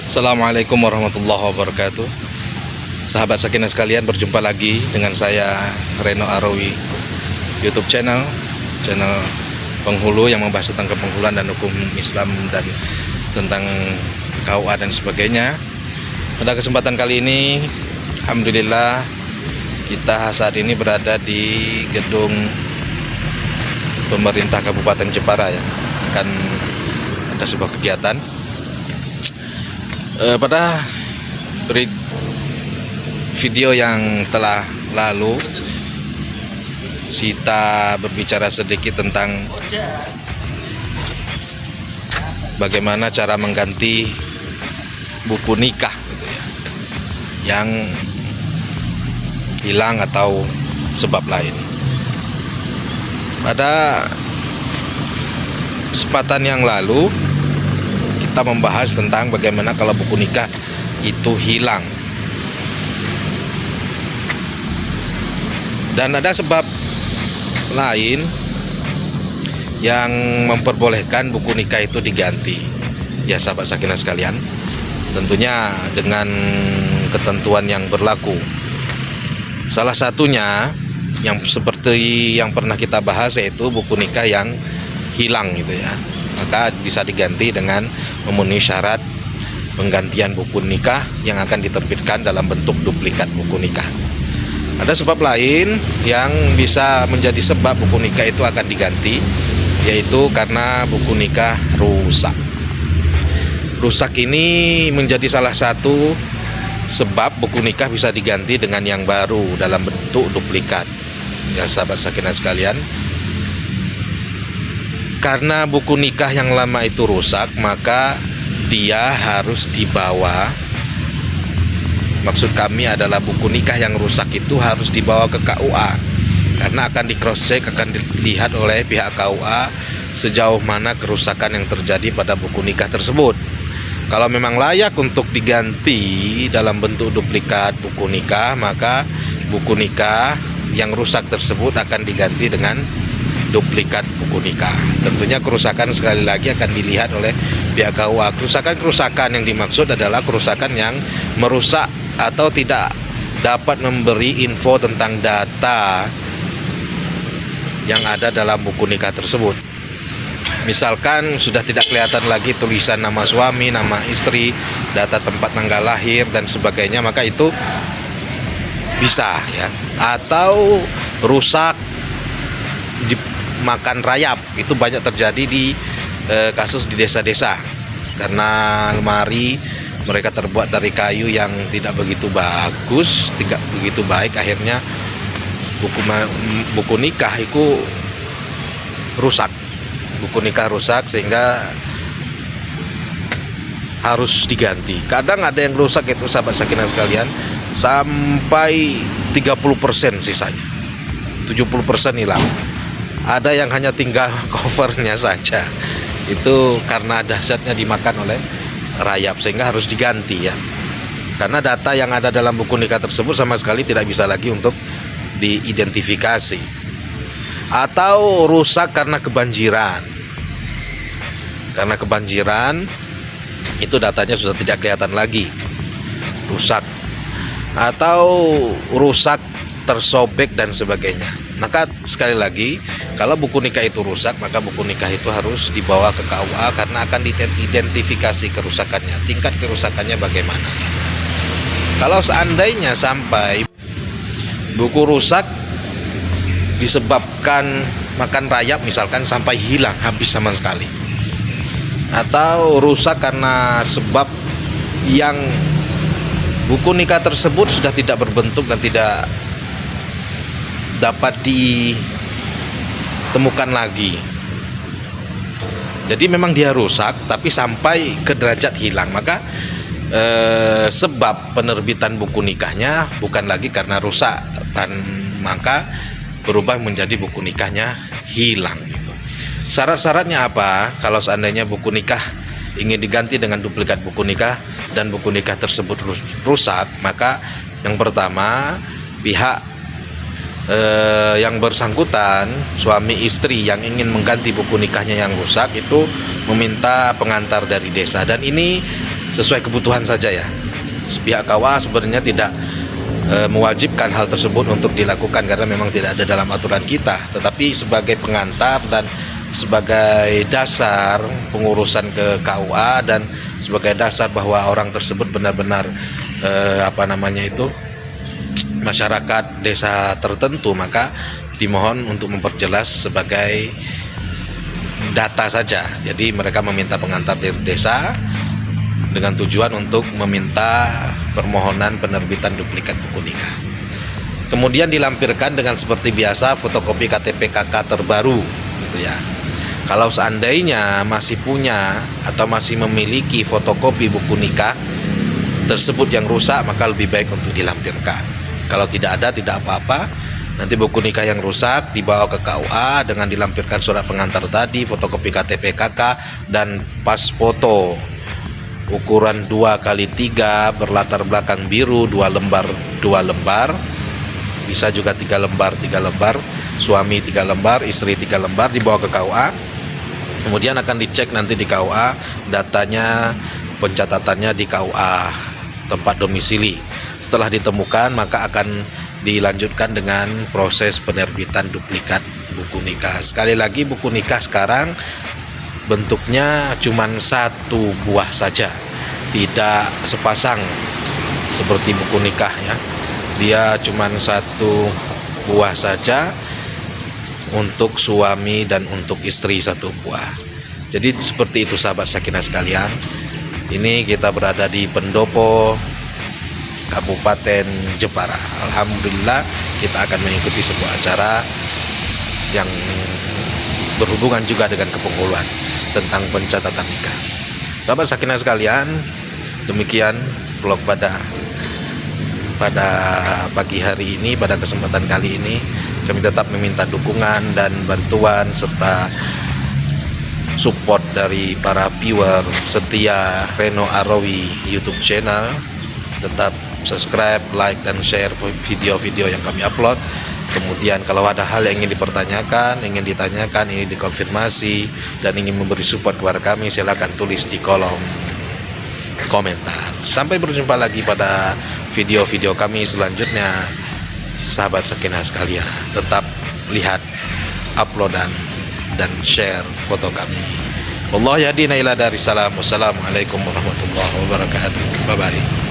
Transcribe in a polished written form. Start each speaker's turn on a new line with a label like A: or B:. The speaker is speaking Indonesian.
A: Assalamualaikum warahmatullahi wabarakatuh. Sahabat Sakinah sekalian, berjumpa lagi dengan saya Reno Arawi, YouTube channel penghulu yang membahas tentang penghuluan dan hukum Islam dan tentang KUA dan sebagainya. Pada kesempatan kali ini, alhamdulillah kita saat ini berada di gedung pemerintah Kabupaten Jepara ya. Akan ada sebuah kegiatan. Pada video yang telah lalu kita berbicara sedikit tentang bagaimana cara mengganti buku nikah gitu ya, yang hilang atau sebab lain. Pada kesempatan yang lalu kita membahas tentang bagaimana kalau buku nikah itu hilang. Dan ada sebab lain yang memperbolehkan buku nikah itu diganti. Ya sahabat Sakinah sekalian, tentunya dengan ketentuan yang berlaku. Salah satunya yang seperti yang pernah kita bahas, yaitu buku nikah yang hilang gitu ya. Maka bisa diganti dengan memenuhi syarat penggantian buku nikah yang akan diterbitkan dalam bentuk duplikat buku nikah. Ada sebab lain yang bisa menjadi sebab buku nikah itu akan diganti, yaitu karena buku nikah rusak. Rusak ini menjadi salah satu sebab buku nikah bisa diganti dengan yang baru dalam bentuk duplikat. Ya sahabat Sakinah sekalian, karena buku nikah yang lama itu rusak, maka dia harus dibawa. Maksud kami adalah buku nikah yang rusak itu harus dibawa ke KUA, karena akan di cross check, akan dilihat oleh pihak KUA sejauh mana kerusakan yang terjadi pada buku nikah tersebut. Kalau memang layak untuk diganti dalam bentuk duplikat buku nikah, maka buku nikah yang rusak tersebut akan diganti dengan duplikat buku nikah. Tentunya kerusakan sekali lagi akan dilihat oleh pihak KUA. Kerusakan yang dimaksud adalah kerusakan yang merusak atau tidak dapat memberi info tentang data yang ada dalam buku nikah tersebut. Misalkan sudah tidak kelihatan lagi tulisan nama suami, nama istri, data tempat tanggal lahir dan sebagainya, maka itu bisa ya. Atau rusak makan rayap, itu banyak terjadi di kasus di desa-desa, karena lemari mereka terbuat dari kayu yang tidak begitu bagus, tidak begitu baik, akhirnya buku nikah itu rusak. Buku nikah rusak sehingga harus diganti. Kadang ada yang rusak itu sahabat Sakinah sekalian sampai 30% sisanya, 70% hilang. Ada yang hanya tinggal covernya saja. Itu karena dahsyatnya dimakan oleh rayap, sehingga harus diganti ya. Karena data yang ada dalam buku nikah tersebut sama sekali tidak bisa lagi untuk diidentifikasi. Atau rusak karena kebanjiran. Karena kebanjiran itu datanya sudah tidak kelihatan lagi. Rusak. Atau rusak tersobek dan sebagainya. Maka sekali lagi, kalau buku nikah itu rusak, maka buku nikah itu harus dibawa ke KUA karena akan diidentifikasi kerusakannya, tingkat kerusakannya bagaimana. Kalau seandainya sampai buku rusak disebabkan makan rayap misalkan sampai hilang, habis sama sekali, atau rusak karena sebab yang buku nikah tersebut sudah tidak berbentuk dan tidak dapat ditemukan lagi. Jadi memang dia rusak tapi sampai ke derajat hilang, maka sebab penerbitan buku nikahnya bukan lagi karena rusak, dan maka berubah menjadi buku nikahnya hilang gitu. Syarat-syaratnya apa kalau seandainya buku nikah ingin diganti dengan duplikat buku nikah dan buku nikah tersebut rusak? Maka yang pertama, pihak yang bersangkutan, suami istri yang ingin mengganti buku nikahnya yang rusak itu meminta pengantar dari desa, dan ini sesuai kebutuhan saja ya. Pihak KUA sebenarnya tidak mewajibkan hal tersebut untuk dilakukan karena memang tidak ada dalam aturan kita, tetapi sebagai pengantar dan sebagai dasar pengurusan ke KUA dan sebagai dasar bahwa orang tersebut benar-benar masyarakat desa tertentu, maka dimohon untuk memperjelas sebagai data saja. Jadi mereka meminta pengantar dari desa dengan tujuan untuk meminta permohonan penerbitan duplikat buku nikah. Kemudian dilampirkan dengan seperti biasa fotokopi KTP KK terbaru gitu ya. Kalau seandainya masih punya atau masih memiliki fotokopi buku nikah tersebut yang rusak, maka lebih baik untuk dilampirkan. Kalau tidak ada, tidak apa-apa. Nanti buku nikah yang rusak dibawa ke KUA dengan dilampirkan surat pengantar tadi, fotokopi KTP KK, dan pas foto ukuran 2x3 berlatar belakang biru 2 lembar, bisa juga 3 lembar, suami 3 lembar, istri 3 lembar, dibawa ke KUA. Kemudian akan dicek nanti di KUA datanya, pencatatannya di KUA tempat domisili. Setelah ditemukan, maka akan dilanjutkan dengan proses penerbitan duplikat buku nikah. Sekali lagi, buku nikah sekarang bentuknya cuma 1 buah saja, tidak sepasang seperti buku nikah ya. Dia cuma 1 buah saja untuk suami dan untuk istri 1 buah. Jadi seperti itu sahabat sakinah sekalian. Ini kita berada di Pendopo, Kabupaten Jepara. Alhamdulillah kita akan mengikuti sebuah acara yang berhubungan juga dengan kepenghuluan tentang pencatatan nikah. Sahabat sakinah sekalian, demikian vlog pada pagi hari ini. Pada kesempatan kali ini kami tetap meminta dukungan dan bantuan serta support dari para viewer setia Reno Arawi YouTube channel. Tetap subscribe, like, dan share video-video yang kami upload. Kemudian kalau ada hal yang ingin dipertanyakan, ingin ditanyakan, ini dikonfirmasi, dan ingin memberi support kepada kami, silakan tulis di kolom komentar. Sampai berjumpa lagi pada video-video kami selanjutnya. Sahabat sakinah sekalian, tetap lihat uploadan dan share foto kami. Wallahu yahdi ila daris salam. Wassalamualaikum warahmatullahi wabarakatuh. Bye bye.